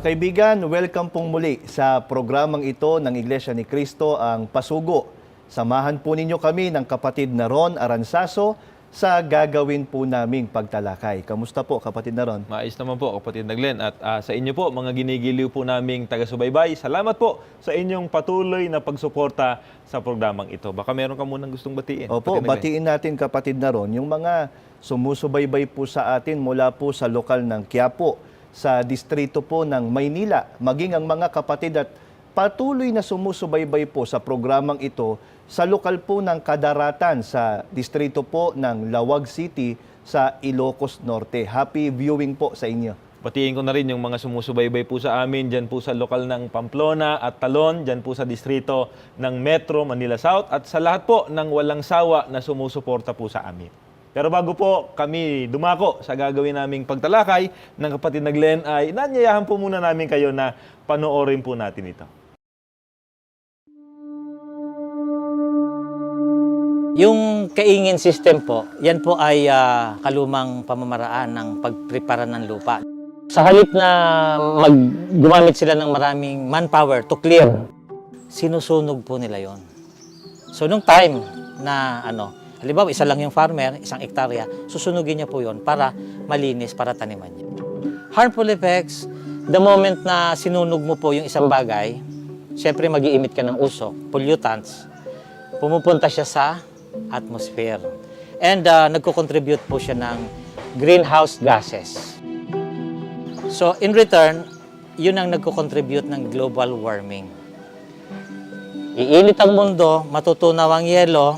kaibigan, welcome pong muli sa programang ito ng Iglesia ni Cristo, ang Pasugo. Samahan po ninyo kami ng kapatid na Ron Aranzaso sa gagawin po naming pagtalakay. Kamusta po, kapatid na Ron? Maayos naman po, kapatid na Glenn. At sa inyo po, mga ginigiliw po naming taga-subaybay, salamat po sa inyong patuloy na pagsuporta sa programang ito. Baka meron ka munang gustong batiin. Opo, batiin natin, kapatid na Ron, yung mga sumusubaybay po sa atin mula po sa lokal ng Quiapo, sa distrito po ng Maynila, maging ang mga kapatid at patuloy na sumusubaybay po sa programang ito sa lokal po ng Kadaratan sa distrito po ng Lawag City sa Ilocos Norte. Happy viewing po sa inyo. Batiin ko na rin yung mga sumusubaybay po sa amin, dyan po sa lokal ng Pamplona at Talon, dyan po sa distrito ng Metro Manila South, at sa lahat po ng walang sawa na sumusuporta po sa amin. Pero bago po kami dumako sa gagawin naming pagtalakay ng kapatid na Glenn, ay nanyayahan po muna namin kayo na panoorin po natin ito. Yung kaingin system po, yan po ay kalumang pamamaraan ng pagprepara ng lupa. Sa halip na gumamit sila ng maraming manpower to clear, sinusunog po nila yon. So nung time na halimbawa isa lang yung farmer, 1 hektarya, susunugin niya po yon para malinis, para taniman niya. Harmful effects, the moment na sinunog mo po yung isang bagay, syempre mag-i-emit ka ng usok, pollutants, pumupunta siya sa atmosphere. And nagko-contribute po siya ng greenhouse gases. So in return, yun ang nagko-contribute ng global warming. Iinit ang mundo, matutunaw ang yelo,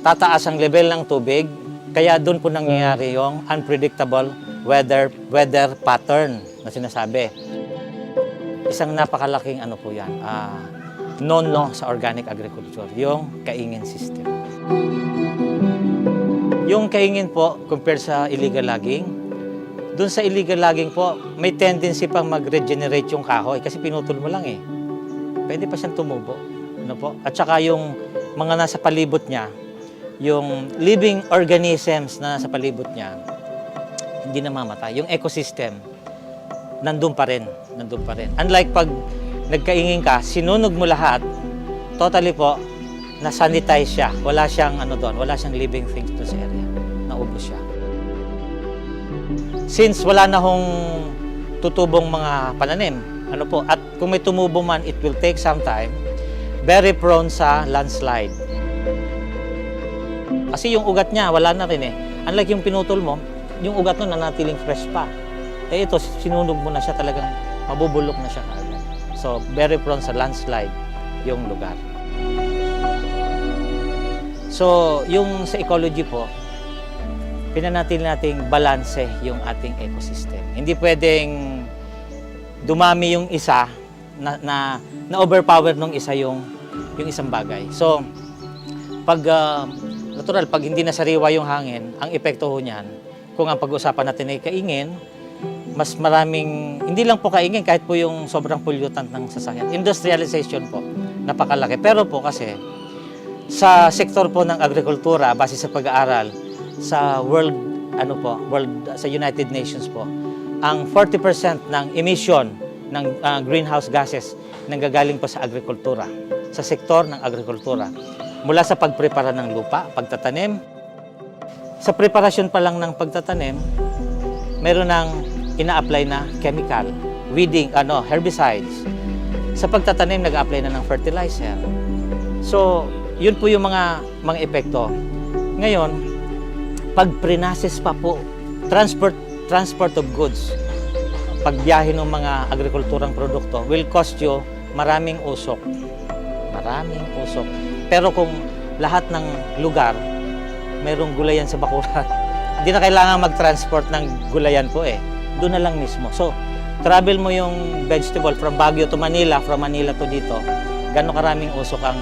tataas ang level ng tubig, kaya doon po nangyayari yung unpredictable weather pattern na sinasabi. Isang napakalaking po yan, no sa organic agriculture, yung kaingin system. Yung kaingin po, compared sa illegal logging, doon sa illegal logging po, may tendency pang mag-regenerate yung kahoy kasi pinutol mo lang eh. Pwede pa siyang tumubo. At saka yung mga nasa palibot niya, yung living organisms na nasa palibot niya, hindi namamatay. Yung ecosystem, nandun pa rin. Unlike pag nagkaingin ka, sinunog mo lahat, totally po, na-sanitize siya. Wala siyang wala siyang living things doon sa area. Naubos siya. Since wala na hong tutubong mga pananim, at kung may tumubo man, it will take some time, very prone sa landslide. Kasi yung ugat niya, wala na rin eh. Unlike yung pinutol mo, yung ugat nun nanatiling fresh pa. Ito, sinunog mo na siya, talagang mabubulok na siya kaagad. So, very prone sa landslide yung lugar. So, yung sa ecology po, pinanatil nating balanse yung ating ecosystem. Hindi pwedeng dumami yung isa na overpower nung isa yung isang bagay. So, pag hindi nasariwa yung hangin, ang epekto ho niyan, kung ang pag-usapan natin ay kaingin, mas maraming, hindi lang po kaingin, kahit po yung sobrang pollutant ng sasakyan. Industrialization po, napakalaki. Pero po kasi, sa sektor po ng agrikultura, base sa pag-aaral, sa sa United Nations po, ang 40% ng emission ng greenhouse gases nanggagaling po sa agrikultura, sa sektor ng agrikultura. Mula sa pagprepara ng lupa, pagtatanim. Sa preparasyon pa lang ng pagtatanim, meron ng ina-apply na chemical, weeding, herbicides. Sa pagtatanim, nag-apply na ng fertilizer. So, yun po yung mga epekto. Ngayon, pag pre-process pa po, transport of goods, pagbiyahe ng mga agrikulturang produkto, will cost you maraming usok. Maraming usok. Pero kung lahat ng lugar, mayroong gulayan sa bakuran, hindi na kailangan mag-transport ng gulayan po eh. Doon na lang mismo. So, travel mo yung vegetable from Baguio to Manila, from Manila to dito, gano'ng karaming usok ang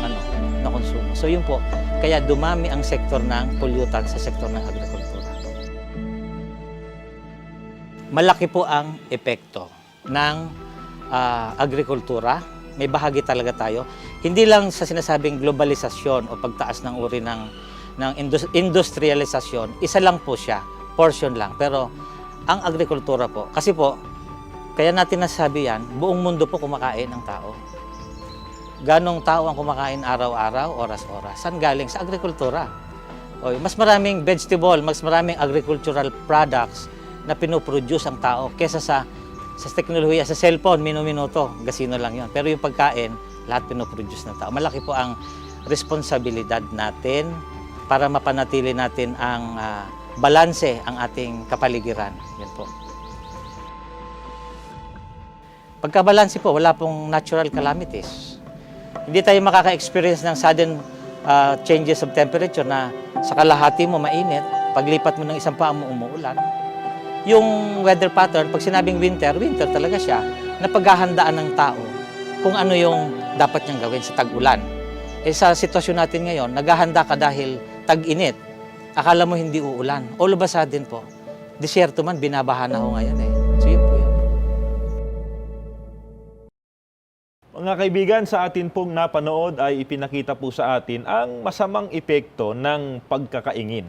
na konsumo. So, yun po. Kaya dumami ang sektor ng pollutant sa sektor ng agrikultura. Malaki po ang epekto ng agrikultura. May bahagi talaga tayo. Hindi lang sa sinasabing globalisasyon o pagtaas ng uri ng industrialisasyon, isa lang po siya, portion lang. Pero ang agrikultura po, kasi po, Kaya natin nasabi yan, buong mundo po kumakain ang tao. Ganong tao ang kumakain araw-araw, oras-oras? Saan galing? Sa agrikultura. O, mas maraming vegetable, mas maraming agricultural products na pinoproduce ang tao kesa sa teknolohiya, sa cellphone, minuto, gasino lang yon. Pero yung pagkain, lahat pinoproduce ng tao. Malaki po ang responsibilidad natin para mapanatili natin ang balanse ang ating kapaligiran. Yan po. Pagkabalanse po, wala pong natural calamities. Hindi tayo makaka-experience ng sudden changes of temperature na sa kalahati mo mainit, paglipat mo ng isang paa mo umuulan. Yung weather pattern, pag sinabing winter, winter talaga siya, na paghahandaan ng tao kung ano yung dapat niyang gawin sa tag-ulan. Eh sa sitwasyon natin ngayon, naghahanda ka dahil tag-init. Akala mo hindi uulan. All of a sudden po, disyerto man, binabaha na ho ngayon eh. So yun po yun. Mga kaibigan, sa atin pong napanood ay ipinakita po sa atin ang masamang epekto ng pagkakaingin.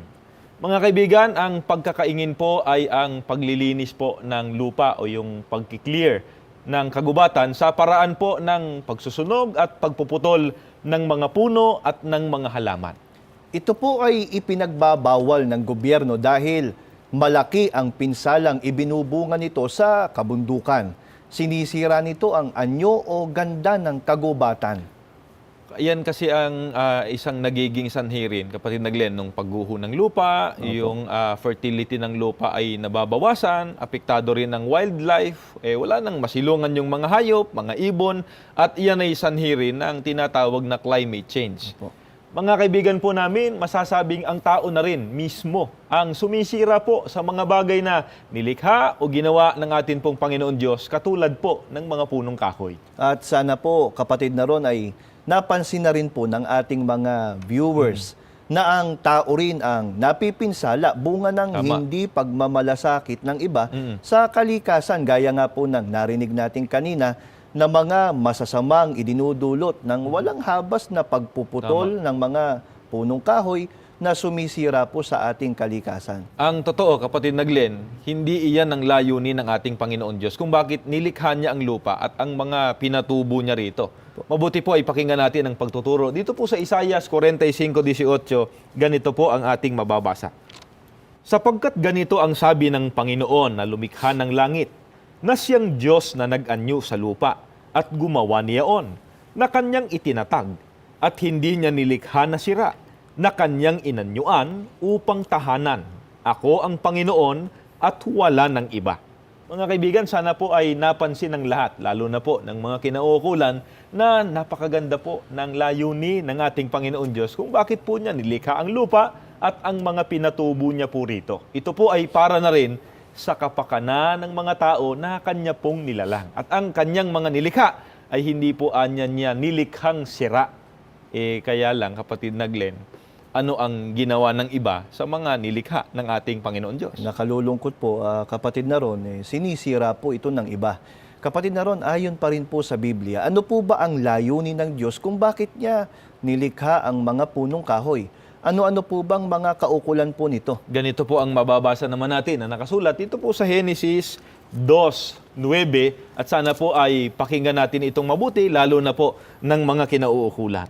Mga kaibigan, ang pagkakaingin po ay ang paglilinis po ng lupa o yung pagkiklear ng kagubatan sa paraan po ng pagsusunog at pagpuputol ng mga puno at ng mga halaman. Ito po ay ipinagbabawal ng gobyerno dahil malaki ang pinsalang ibinubunga nito sa kabundukan. Sinisira nito ang anyo o ganda ng kagubatan. Yan kasi ang isang nagiging sanhi rin, kapatid na Glenn, nung pagguho ng lupa, yung fertility ng lupa ay nababawasan, apektado rin ng wildlife, wala nang masilungan yung mga hayop, mga ibon, at iyan ay sanhi rin ng tinatawag na climate change. Mga kaibigan po namin, masasabing ang tao na rin mismo ang sumisira po sa mga bagay na nilikha o ginawa ng atin pong Panginoon Diyos, katulad po ng mga punong kahoy. At sana po, kapatid na ron, ay napansin na rin po ng ating mga viewers na ang tao rin ang napipinsala bunga ng Tama. hindi pagmamalasakit ng iba sa kalikasan. Gaya nga po ng narinig natin kanina na mga masasamang idinudulot ng walang habas na pagpuputol ng mga punong kahoy na sumisira po sa ating kalikasan. Ang totoo, kapatid na Glenn, hindi iyan ang layunin ng ating Panginoon Diyos kung bakit nilikha niya ang lupa at ang mga pinatubo niya rito. Mabuti po ay pakinggan natin ang pagtuturo. Dito po sa Isaias 45:18, ganito po ang ating mababasa. Sapagkat ganito ang sabi ng Panginoon na lumikha ng langit, na siyang Diyos na nag-anyo sa lupa at gumawa niyaon, na kanyang itinatag at hindi niya nilikha na sira, na kanyang inanyuan upang tahanan. Ako ang Panginoon at wala ng iba. Mga kaibigan, sana po ay napansin ng lahat, lalo na po ng mga kinauukulan, na napakaganda po ng layuni ng ating Panginoon Diyos kung bakit po niya nilikha ang lupa at ang mga pinatubo niya po rito. Ito po ay para na rin sa kapakanan ng mga tao na kanya pong nilalang. At ang kanyang mga nilikha ay hindi po anya niya nilikhang sira. Kaya lang, kapatid na Glenn, ano ang ginawa ng iba sa mga nilikha ng ating Panginoon Diyos? Nakalulungkot po, kapatid na ron, sinisira po ito ng iba. Kapatid na ron, ayon pa rin po sa Biblia, ano po ba ang layunin ng Diyos kung bakit niya nilikha ang mga punong kahoy? Ano-ano po bang mga kaukulan po nito? Ganito po ang mababasa naman natin na nakasulat dito po sa Genesis 2:9 at sana po ay pakinggan natin itong mabuti lalo na po ng mga kinauukulan.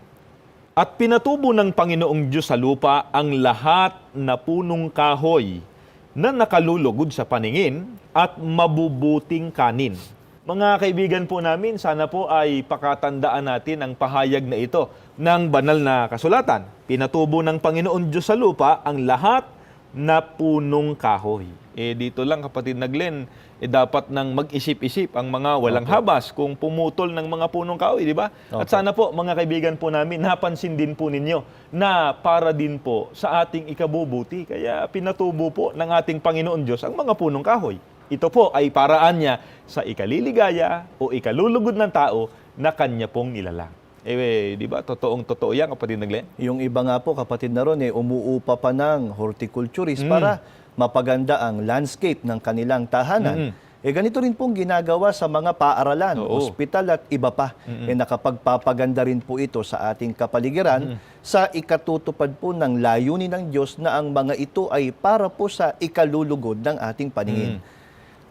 At pinatubo ng Panginoong Diyos sa lupa ang lahat na punong kahoy na nakalulugod sa paningin at mabubuting kanin. Mga kaibigan po namin, sana po ay pakatandaan natin ang pahayag na ito ng banal na kasulatan. Pinatubo ng Panginoon Diyos sa lupa ang lahat na punong kahoy. Dito lang, kapatid na Glenn, dapat nang mag-isip-isip ang mga walang habas kung pumutol ng mga punong kahoy, di ba? At sana po, mga kaibigan po namin, napansin din po ninyo na para din po sa ating ikabubuti. Kaya pinatubo po ng ating Panginoon Diyos ang mga punong kahoy. Ito po ay paraan niya sa ikaliligaya o ikalulugod ng tao na kanya pong nilalang. Di ba? Totoong-totoo yan, kapatid na Glenn. Yung iba nga po, kapatid na ron, umuupa pa ng horticulturist para mapaganda ang landscape ng kanilang tahanan. Ganito rin pong ginagawa sa mga paaralan, ospital at iba pa. Nakapagpapaganda rin po ito sa ating kapaligiran sa ikatutupad po ng layunin ng Diyos na ang mga ito ay para po sa ikalulugod ng ating paningin.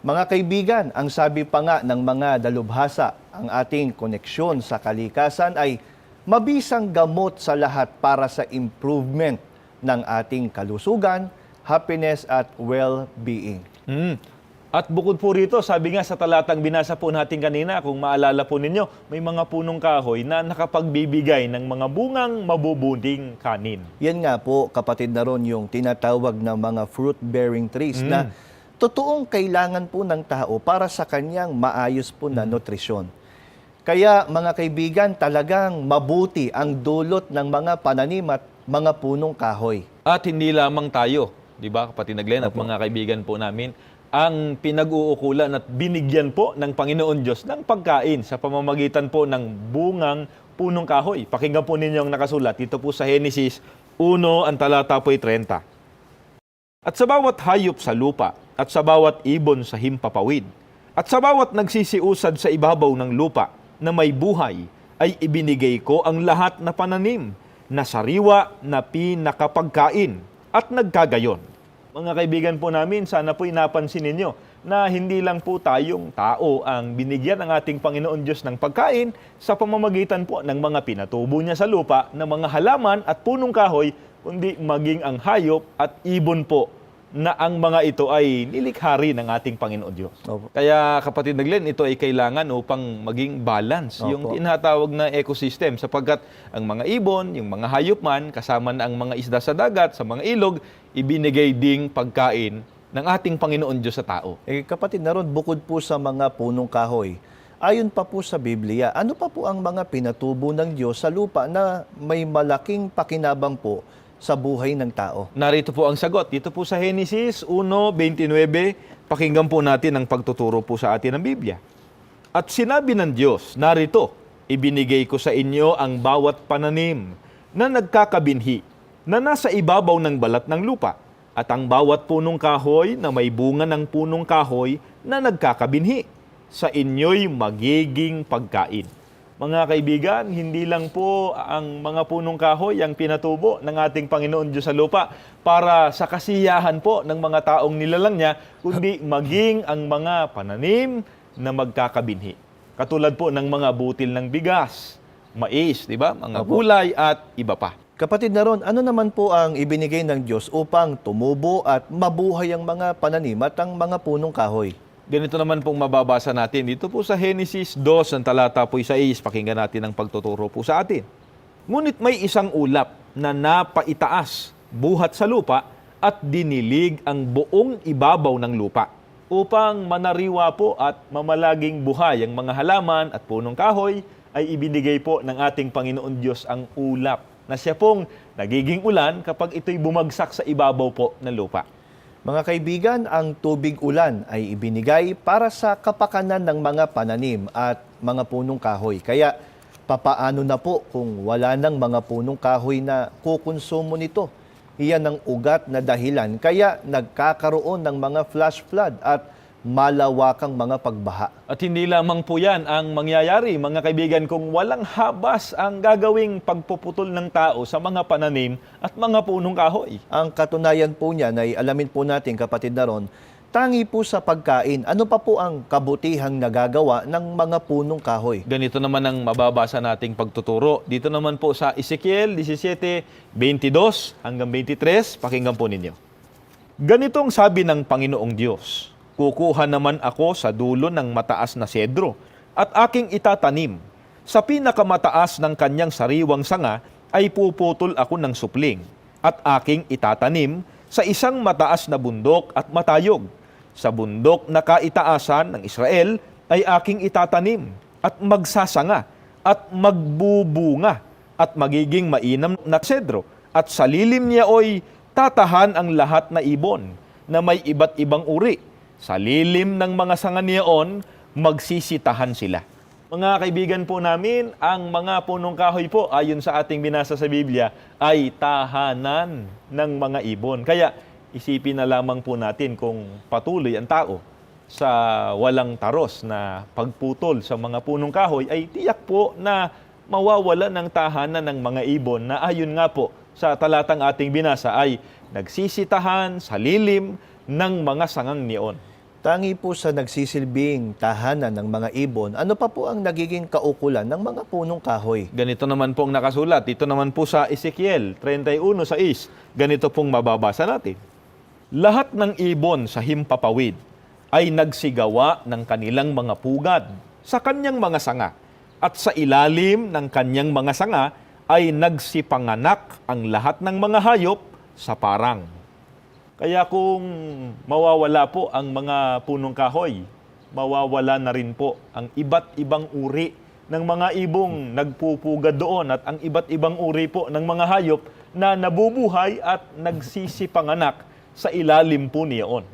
Mga kaibigan, ang sabi pa nga ng mga dalubhasa, ang ating koneksyon sa kalikasan ay mabisang gamot sa lahat para sa improvement ng ating kalusugan, happiness at well-being. At bukod po rito, sabi nga sa talatang binasa po natin kanina, kung maalala po ninyo, may mga punong kahoy na nakapagbibigay ng mga bungang mabubuting kanin. Yan nga po, kapatid na ron, yung tinatawag na mga fruit-bearing trees na totoong kailangan po ng tao para sa kanyang maayos po na nutrisyon. Kaya mga kaibigan, talagang mabuti ang dulot ng mga pananim at mga punong kahoy. At hindi lamang tayo, di ba kapatid na Glenn at mga kaibigan po namin, ang pinag-uukulan at binigyan po ng Panginoon Diyos ng pagkain sa pamamagitan po ng bungang punong kahoy. Pakinggan po ninyo ang nakasulat. Ito po sa Genesis 1, ang talata po'y 30. At sa bawat hayop sa lupa, at sa bawat ibon sa himpapawid, at sa bawat nagsisiusad sa ibabaw ng lupa na may buhay, ay ibinigay ko ang lahat na pananim, na sariwa na pinakapagkain, at nagkagayon. Mga kaibigan po namin, sana po'y napansin ninyo na hindi lang po tayong tao ang binigyan ng ating Panginoon Diyos ng pagkain sa pamamagitan po ng mga pinatubo niya sa lupa na mga halaman at punong kahoy, kundi maging ang hayop at ibon po na ang mga ito ay nilikha rin ng ating Panginoon Diyos. Opo. Kaya kapatid na Glenn, ito ay kailangan upang maging balance Opo. yung tinatawag na ecosystem sapagkat ang mga ibon, yung mga hayop man, kasama na ang mga isda sa dagat, sa mga ilog, ibinigay ding pagkain ng ating Panginoon Diyos sa tao. Kapatid na ron, bukod po sa mga punong kahoy, ayon pa po sa Biblia, ano pa po ang mga pinatubo ng Diyos sa lupa na may malaking pakinabang po sa buhay ng tao? Narito po ang sagot. Dito po sa Genesis 1:29, pakinggan po natin ang pagtuturo po sa atin ng Biblia. At sinabi ng Diyos, narito, ibinigay ko sa inyo ang bawat pananim na nagkakabinhi, na nasa ibabaw ng balat ng lupa, at ang bawat punong kahoy na may bunga ng punong kahoy na nagkakabinhi, sa inyo'y magiging pagkain. Mga kaibigan, hindi lang po ang mga punong kahoy ang pinatubo ng ating Panginoon Diyos sa lupa para sa kasiyahan po ng mga taong nilalang niya, kundi maging ang mga pananim na magkakabinhi. Katulad po ng mga butil ng bigas, mais, di ba? Mga gulay at iba pa. Kapatid na ron, ano naman po ang ibinigay ng Diyos upang tumubo at mabuhay ang mga pananim at ang mga punong kahoy? Ganito naman pong mababasa natin dito po sa Genesis 2, ang talata po 6, pakinggan natin ang pagtuturo po sa atin. Ngunit may isang ulap na napaitaas, buhat sa lupa, at dinilig ang buong ibabaw ng lupa, upang manariwa po at mamalaging buhay ang mga halaman at punong kahoy, ay ibinigay po ng ating Panginoon Diyos ang ulap, na siya pong nagiging ulan kapag ito'y bumagsak sa ibabaw po ng lupa. Mga kaibigan, ang tubig ulan ay ibinigay para sa kapakanan ng mga pananim at mga punong kahoy. Kaya papaano na po kung wala ng mga punong kahoy na kukonsumo nito? Iyan ang ugat na dahilan kaya nagkakaroon ng mga flash flood at malawakang mga pagbaha. At hindi lamang po yan ang mangyayari, mga kaibigan, kung walang habas ang gagawing pagpuputol ng tao sa mga pananim at mga punong kahoy. Ang katunayan po niyan ay alamin po natin, kapatid na ron, tangi po sa pagkain. Ano pa po ang kabutihang nagagawa ng mga punong kahoy? Ganito naman ang mababasa nating pagtuturo. Dito naman po sa Ezekiel 17:22 hanggang 23, pakinggan po ninyo. Ganitong sabi ng Panginoong Diyos, kukuha naman ako sa dulo ng mataas na sedro at aking itatanim. Sa pinakamataas ng kanyang sariwang sanga ay puputol ako ng supling at aking itatanim sa isang mataas na bundok at matayog. Sa bundok na kaitaasan ng Israel ay aking itatanim at magsasanga at magbubunga at magiging mainam na sedro. At sa lilim niya ay tatahan ang lahat na ibon na may iba't ibang uri. Sa lilim ng mga sanga niyaon, magsisitahan sila. Mga kaibigan po namin, ang mga punong kahoy po, ayon sa ating binasa sa Biblia, ay tahanan ng mga ibon. Kaya isipin na lamang po natin kung patuloy ang tao sa walang taros na pagputol sa mga punong kahoy, ay tiyak po na mawawala ng tahanan ng mga ibon na ayon nga po sa talatang ating binasa ay nagsisitahan sa lilim ng mga sangang niyon. Tangi po sa nagsisilbing tahanan ng mga ibon, ano pa po ang nagiging kaukulan ng mga punong kahoy? Ganito naman po ang nakasulat. Dito naman po sa Ezekiel 31:6. Ganito pong mababasa natin. Lahat ng ibon sa himpapawid ay nagsigawa ng kanilang mga pugad sa kanyang mga sanga, at sa ilalim ng kanyang mga sanga ay nagsipanganak ang lahat ng mga hayop sa parang. Kaya kung mawawala po ang mga punong kahoy, mawawala na rin po ang iba't ibang uri ng mga ibong nagpupugad doon at ang iba't ibang uri po ng mga hayop na nabubuhay at nagsisipanganak sa ilalim po niyon.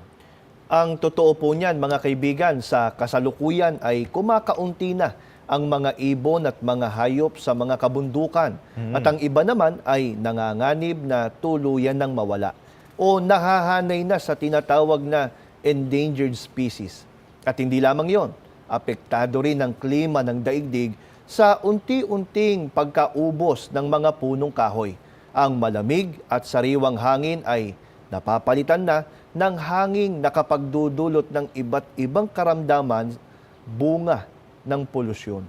Ang totoo po niyan, mga kaibigan, sa kasalukuyan ay kumakaunti na ang mga ibon at mga hayop sa mga kabundukan. At ang iba naman ay nanganganib na tuluyan ng mawala o nahahanay na sa tinatawag na endangered species. At hindi lamang yon, apektado rin ang klima ng daigdig sa unti-unting pagkaubos ng mga punong kahoy. Ang malamig at sariwang hangin ay napapalitan na ng hanging nakapagdudulot ng iba't ibang karamdaman, bunga ng polusyon.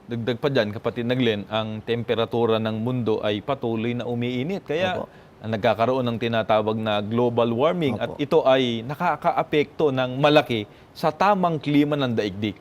Dagdag pa dyan, kapatid Naglen, ang temperatura ng mundo ay patuloy na umiinit. Kaya Opo. nagkakaroon ng tinatawag na global warming at Opo. ito ay nakakaapekto ng malaki sa tamang klima ng daigdig.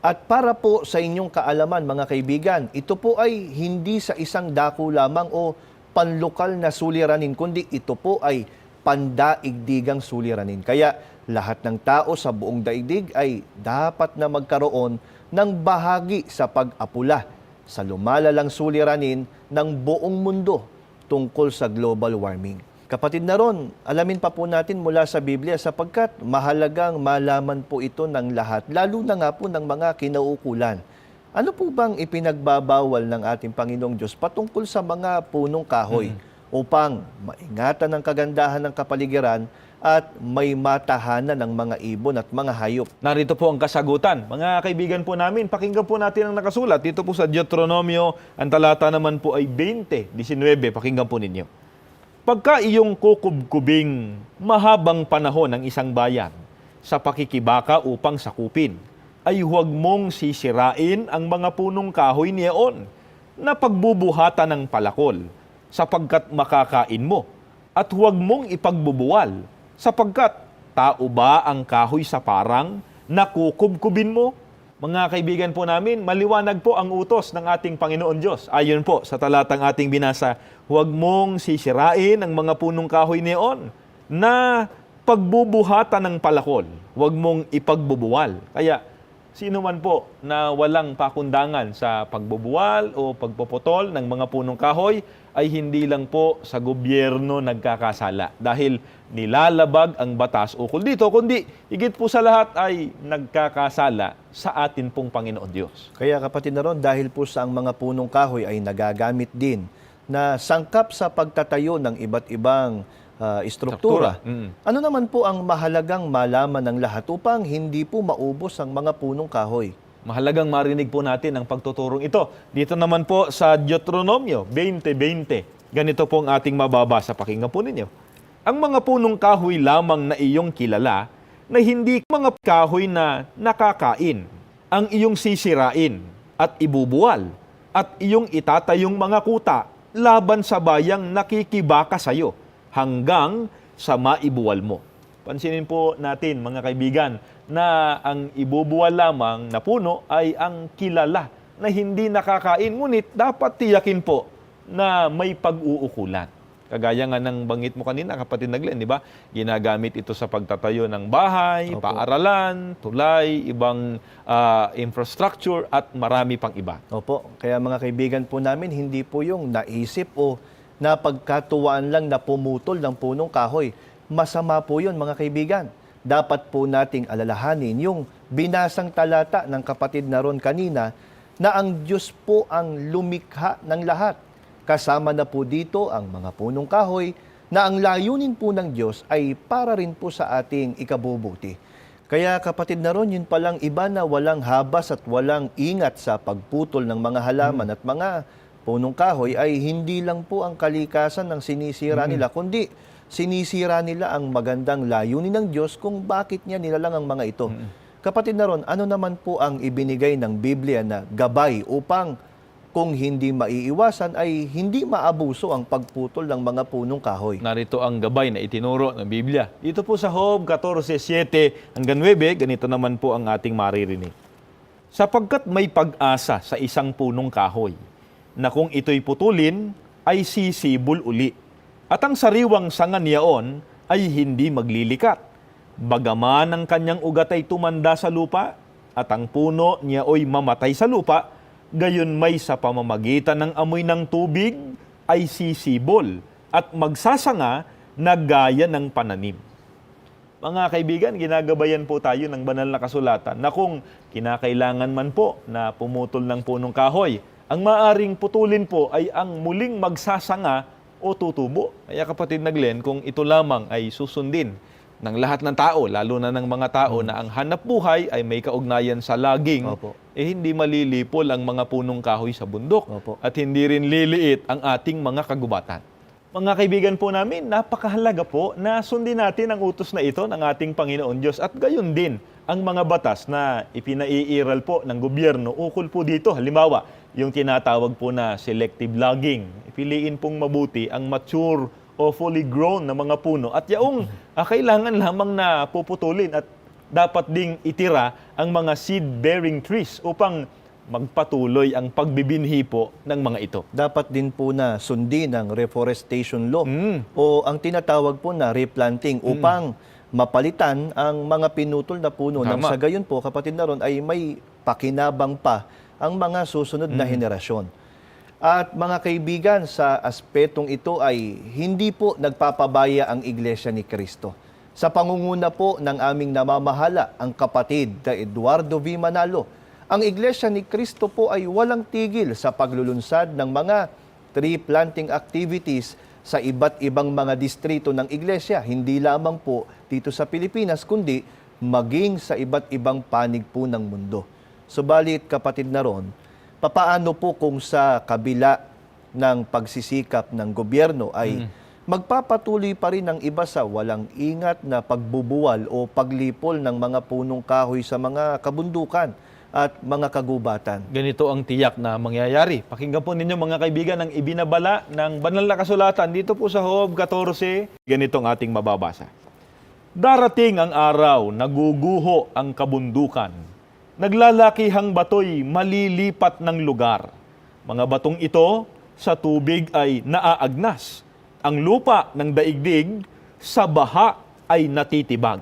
At para po sa inyong kaalaman, mga kaibigan, ito po ay hindi sa isang dako lamang o panlokal na suliranin, kundi ito po ay pandaigdigang suliranin. Kaya lahat ng tao sa buong daigdig ay dapat na magkaroon ng bahagi sa pag-apula sa lumalalang suliranin ng buong mundo tungkol sa global warming. Kapatid na ron, alamin pa po natin mula sa Biblia sapagkat mahalagang malaman po ito ng lahat, lalo na nga po ng mga kinauukulan. Ano po bang ipinagbabawal ng ating Panginoong Diyos patungkol sa mga punong kahoy upang maingatan ang kagandahan ng kapaligiran at may matahanan ng mga ibon at mga hayop? Narito po ang kasagutan. Mga kaibigan po namin, pakinggan po natin ang nakasulat. Dito po sa Deuteronomio, ang talata naman po ay 20:19. Pakinggan po ninyo. Pagka iyong kukubkubing mahabang panahon ng isang bayan sa pakikibaka upang sakupin, ay huwag mong sisirain ang mga punong kahoy niyaon na pagbubuhatan ng palakol, sapagkat makakain mo, at huwag mong ipagbubuwal, sapagkat tao ba ang kahoy sa parang na kukubkubin mo? Mga kaibigan po namin, maliwanag po ang utos ng ating Panginoon Diyos. Ayon po sa talatang ating binasa, huwag mong sisirain ang mga punong kahoy niyon na pagbubuhatan ng palakol. Huwag mong ipagbubuwal. Kaya, sino man po na walang pakundangan sa pagbubuwal o pagpuputol ng mga punong kahoy ay hindi lang po sa gobyerno nagkakasala dahil nilalabag ang batas ukol dito, kundi higit po sa lahat ay nagkakasala sa atin pong Panginoon Diyos. Kaya kapatid na ron, dahil po sa ang mga punong kahoy ay nagagamit din na sangkap sa pagtatayo ng iba't ibang istruktura. Ano naman po ang mahalagang malaman ng lahat upang hindi po maubos ang mga punong kahoy? Mahalagang marinig po natin ang pagtuturong ito. Dito naman po sa Deuteronomio 20:20. Ganito po ang ating mababasa. Pakinggan po ninyo. Ang mga punong kahoy lamang na iyong kilala na hindi mga kahoy na nakakain ang iyong sisirain at ibubuwal at iyong itatayong mga kuta laban sa bayang nakikibaka sa iyo hanggang sa maibuwal mo. Pansinin po natin, mga kaibigan, na ang ibubuwal lamang na puno ay ang kilala na hindi nakakain. Ngunit dapat tiyakin po na may pag-uukulan. Kagaya nga ng banggit mo kanina, kapatid Naglen, di ba? Ginagamit ito sa pagtatayo ng bahay, Opo. paaralan, tulay, ibang infrastructure at marami pang iba. Opo, kaya mga kaibigan po namin, hindi po yung naisip o napagkatuwaan lang na pumutol ng punong kahoy. Masama po yun, mga kaibigan. Dapat po nating alalahanin yung binasang talata ng kapatid na ron kanina na ang Diyos po ang lumikha ng lahat. Kasama na po dito ang mga punong kahoy na ang layunin po ng Diyos ay para rin po sa ating ikabubuti. Kaya kapatid na ron, yun palang iba na walang habas at walang ingat sa pagputol ng mga halaman at mga punong kahoy ay hindi lang po ang kalikasan ng sinisira nila, kundi sinisira nila ang magandang layunin ng Diyos kung bakit niya nilalang ang mga ito. Kapatid na ron, ano naman po ang ibinigay ng Biblia na gabay upang kung hindi maiiwasan ay hindi maabuso ang pagputol ng mga punong kahoy? Narito ang gabay na itinuro ng Biblia. Dito po sa Job 14:7 hanggang 9, ganito naman po ang ating maririnig. Sapagkat may pag-asa sa isang punong kahoy, na kung ito'y putulin, ay sisibol uli. At ang sariwang sanga niyaon ay hindi maglilikat. Bagaman ang kanyang ugat ay tumanda sa lupa, at ang puno niyao'y mamatay sa lupa, gayon may sa pamamagitan ng amoy ng tubig ay sisibol at magsasanga na gaya ng pananim. Mga kaibigan, ginagabayan po tayo ng banal na kasulatan na kung kinakailangan man po na pumutol ng punong kahoy, ang maaring putulin po ay ang muling magsasanga o tutubo. Kaya kapatid na Glenn, kung ito lamang ay susundin ng lahat ng tao, lalo na ng mga tao na ang hanap buhay ay may kaugnayan sa laging, Opo. hindi malilipol ang mga punong kahoy sa bundok Opo. at hindi rin liliit ang ating mga kagubatan. Mga kaibigan po namin, napakahalaga po na sundin natin ang utos na ito ng ating Panginoon Diyos at gayon din ang mga batas na ipinaiiral po ng gobyerno ukol po dito. Halimbawa, yung tinatawag po na selective logging. Piliin pong mabuti ang mature o fully grown na mga puno at yaong kailangan lamang na puputulin at dapat ding itira ang mga seed-bearing trees upang magpatuloy ang pagbibinhi po ng mga ito. Dapat din po na sundin ang reforestation law o ang tinatawag po na replanting upang mapalitan ang mga pinutol na puno. Nang Tama. sa gayon po, kapatid na ron, ay may pakinabang pa ang mga susunod na henerasyon. At mga kaibigan, sa aspetong ito ay hindi po nagpapabaya ang Iglesia ni Cristo. Sa pangunguna po ng aming namamahala, ang kapatid na Eduardo V. Manalo, ang Iglesia ni Cristo po ay walang tigil sa paglulunsad ng mga tree planting activities sa iba't ibang mga distrito ng Iglesia, hindi lamang po dito sa Pilipinas, kundi maging sa iba't ibang panig po ng mundo. Subalit, kapatid na ron, papaano po kung sa kabila ng pagsisikap ng gobyerno ay magpapatuloy pa rin ang iba sa walang ingat na pagbubuwal o paglipol ng mga punong kahoy sa mga kabundukan at mga kagubatan? Ganito ang tiyak na mangyayari. Pakinggan po ninyo mga kaibigan ang ibinabala ng banal na kasulatan dito po sa Job 14. Ganito ang ating mababasa. Darating ang araw, naguguho ang kabundukan. Naglalakihang bato'y malilipat ng lugar. Mga batong ito sa tubig ay naaagnas. Ang lupa ng daigdig sa baha ay natitibag.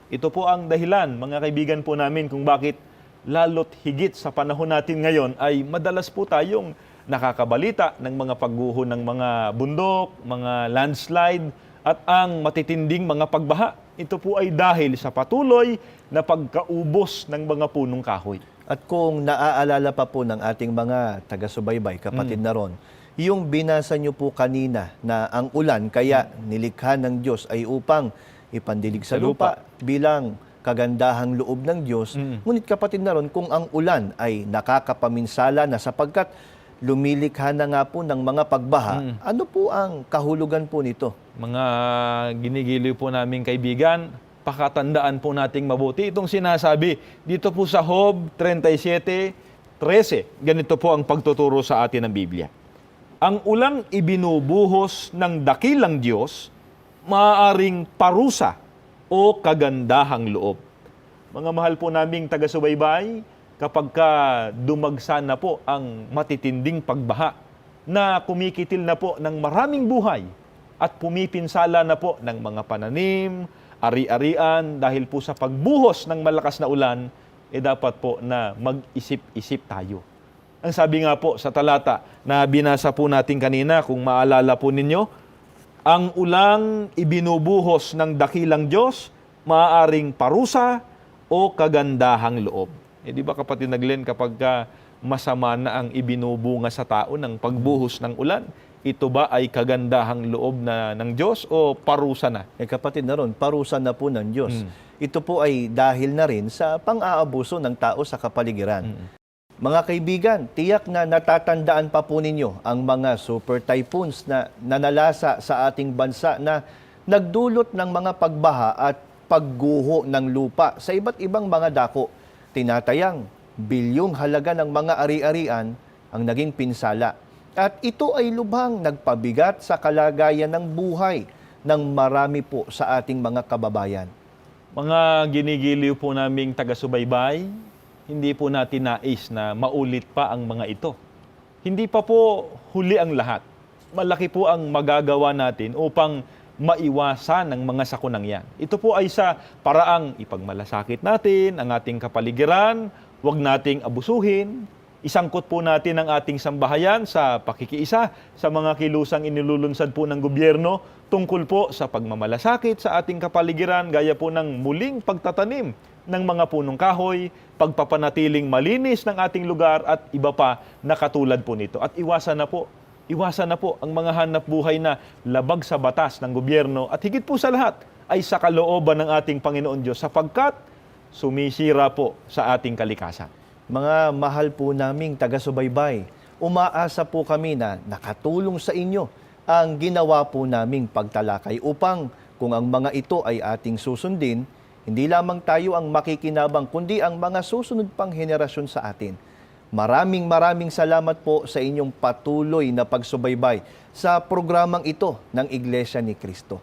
Ito po ang dahilan, mga kaibigan po namin, kung bakit lalo't higit sa panahon natin ngayon ay madalas po tayong nakakabalita ng mga pagguho ng mga bundok, mga landslide, at ang matitinding mga pagbaha. Ito po ay dahil sa patuloy na pagkaubos ng mga punong kahoy. At kung naaalala pa po ng ating mga taga-subaybay, kapatid na ron, yung binasa nyo po kanina na ang ulan kaya nilikha ng Diyos ay upang ipandilig sa lupa bilang kagandahang loob ng Diyos. Ngunit kapatid na ron, kung ang ulan ay nakakapaminsala na sapagkat lumilikha na nga po ng mga pagbaha, ano po ang kahulugan po nito? Mga ginigiliw po naming kaibigan, pakatandaan po nating mabuti itong sinasabi dito po sa Job 37:13. Ganito po ang pagtuturo sa atin ng Biblia. Ang ulang ibinubuhos ng dakilang Diyos, maaaring parusa o kagandahang loob. Mga mahal po naming taga-subaybay, kapag ka dumagsa na po ang matitinding pagbaha na kumikitil na po ng maraming buhay at pumipinsala na po ng mga pananim, ari-arian, dahil po sa pagbuhos ng malakas na ulan, dapat po na mag-isip-isip tayo. Ang sabi nga po sa talata na binasa po natin kanina, kung maalala po ninyo, ang ulang ibinubuhos ng dakilang Diyos, maaaring parusa o kagandahang loob. Di ba kapatid na Glenn, kapag masama na ang ibinubunga sa tao ng pagbuhos ng ulan, ito ba ay kagandahang loob na ng Diyos o parusa na? Kapatid na ron, parusa na po ng Diyos. Ito po ay dahil na rin sa pang-aabuso ng tao sa kapaligiran. Mga kaibigan, tiyak na natatandaan pa po ninyo ang mga super typhoons na nanalasa sa ating bansa na nagdulot ng mga pagbaha at pagguho ng lupa sa iba't ibang mga dako. Tinatayang bilyong halaga ng mga ari-arian ang naging pinsala. At ito ay lubhang nagpabigat sa kalagayan ng buhay ng marami po sa ating mga kababayan. Mga ginigiliw po naming taga-subaybay, hindi po natin nais na maulit pa ang mga ito. Hindi pa po huli ang lahat. Malaki po ang magagawa natin upang maiwasan ang mga sakunang yan. Ito po ay sa paraang ipagmalasakit natin ang ating kapaligiran, huwag nating abusuhin, isangkot po natin ang ating sambahayan sa pakikiisa sa mga kilusang inilulunsad po ng gobyerno tungkol po sa pagmamalasakit sa ating kapaligiran gaya po ng muling pagtatanim ng mga punong kahoy, pagpapanatiling malinis ng ating lugar at iba pa na katulad po nito. At iwasan na po ang mga hanap buhay na labag sa batas ng gobyerno at higit po sa lahat ay sa kalooban ng ating Panginoon Diyos sapagkat sumisira po sa ating kalikasan. Mga mahal po naming taga-subaybay, umaasa po kami na nakatulong sa inyo ang ginawa po naming pagtalakay upang kung ang mga ito ay ating susundin, hindi lamang tayo ang makikinabang kundi ang mga susunod pang henerasyon sa atin. Maraming salamat po sa inyong patuloy na pagsubaybay sa programang ito ng Iglesia ni Cristo.